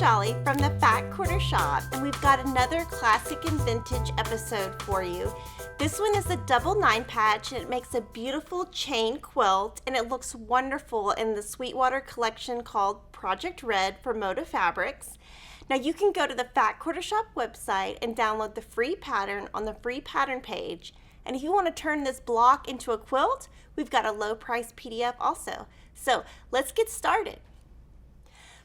Dolly from the Fat Quarter Shop, and we've got another classic and vintage episode for you. This one is a double 9-patch, and it makes a beautiful chain quilt, and it looks wonderful in the Sweetwater collection called Project Red for Moda Fabrics. Now you can go to the Fat Quarter Shop website and download the free pattern on the free pattern page. And if you want to turn this block into a quilt, we've got a low price PDF also. So let's get started.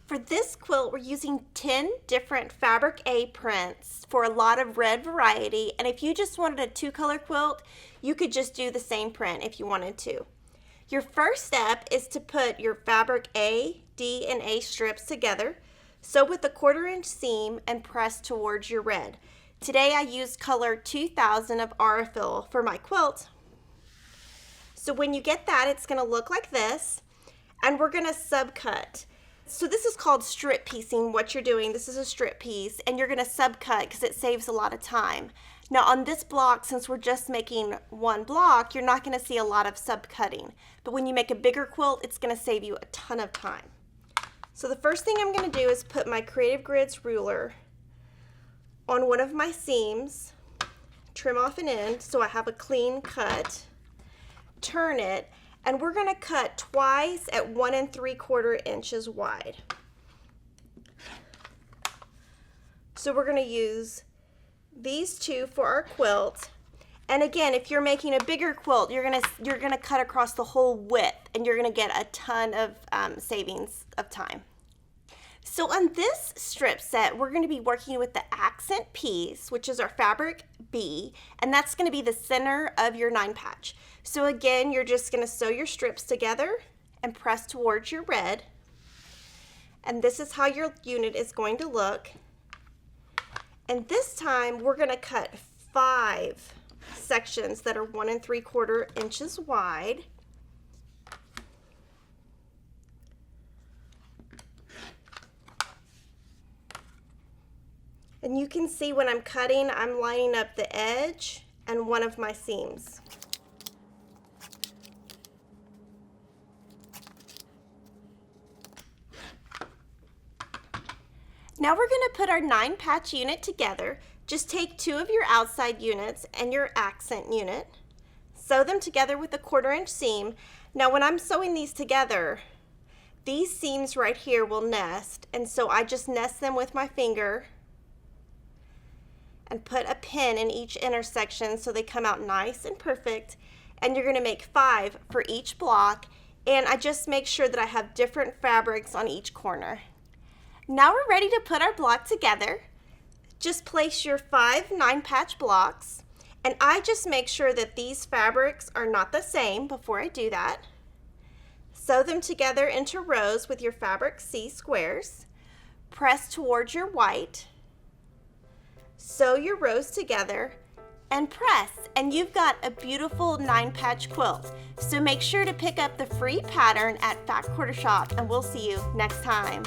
For this quilt, we're using 10 different Fabric A prints for a lot of red variety. And if you just wanted a 2-color quilt, you could just do the same print if you wanted to. Your first step is to put your Fabric A, D, and A strips together. Sew with a 1/4-inch seam and press towards your red. Today I used color 2000 of Aurifil for my quilt. So when you get that, it's going to look like this, and we're going to subcut. So this is called strip piecing, what you're doing. This is a strip piece, and you're going to subcut because it saves a lot of time. Now on this block, since we're just making one block, you're not going to see a lot of subcutting. But when you make a bigger quilt, it's going to save you a ton of time. So the first thing I'm going to do is put my Creative Grids ruler on one of my seams, trim off an end so I have a clean cut, turn it, and we're going to cut twice at 1 3/4 inches wide. So we're going to use these two for our quilt. And again, if you're making a bigger quilt, you're gonna cut across the whole width, and you're gonna get a ton of savings of time. So on this strip set, we're going to be working with the accent piece, which is our Fabric B, and that's going to be the center of your 9-patch. So again, you're just going to sew your strips together and press towards your red. And this is how your unit is going to look. And this time, we're going to cut 5 sections that are 1 3/4 inches wide. And you can see when I'm cutting, I'm lining up the edge and one of my seams. Now we're going to put our 9-patch unit together. Just take 2 of your outside units and your accent unit. Sew them together with a 1/4-inch seam. Now when I'm sewing these together, these seams right here will nest, and so I just nest them with my finger and put a pin in each intersection so they come out nice and perfect. And you're going to make 5 for each block, and I just make sure that I have different fabrics on each corner. Now we're ready to put our block together. Just place your 5 9-patch blocks, and I just make sure that these fabrics are not the same before I do that. Sew them together into rows with your Fabric C squares. Press towards your white. Sew your rows together and press, and you've got a beautiful 9-patch quilt. So make sure to pick up the free pattern at Fat Quarter Shop, and we'll see you next time.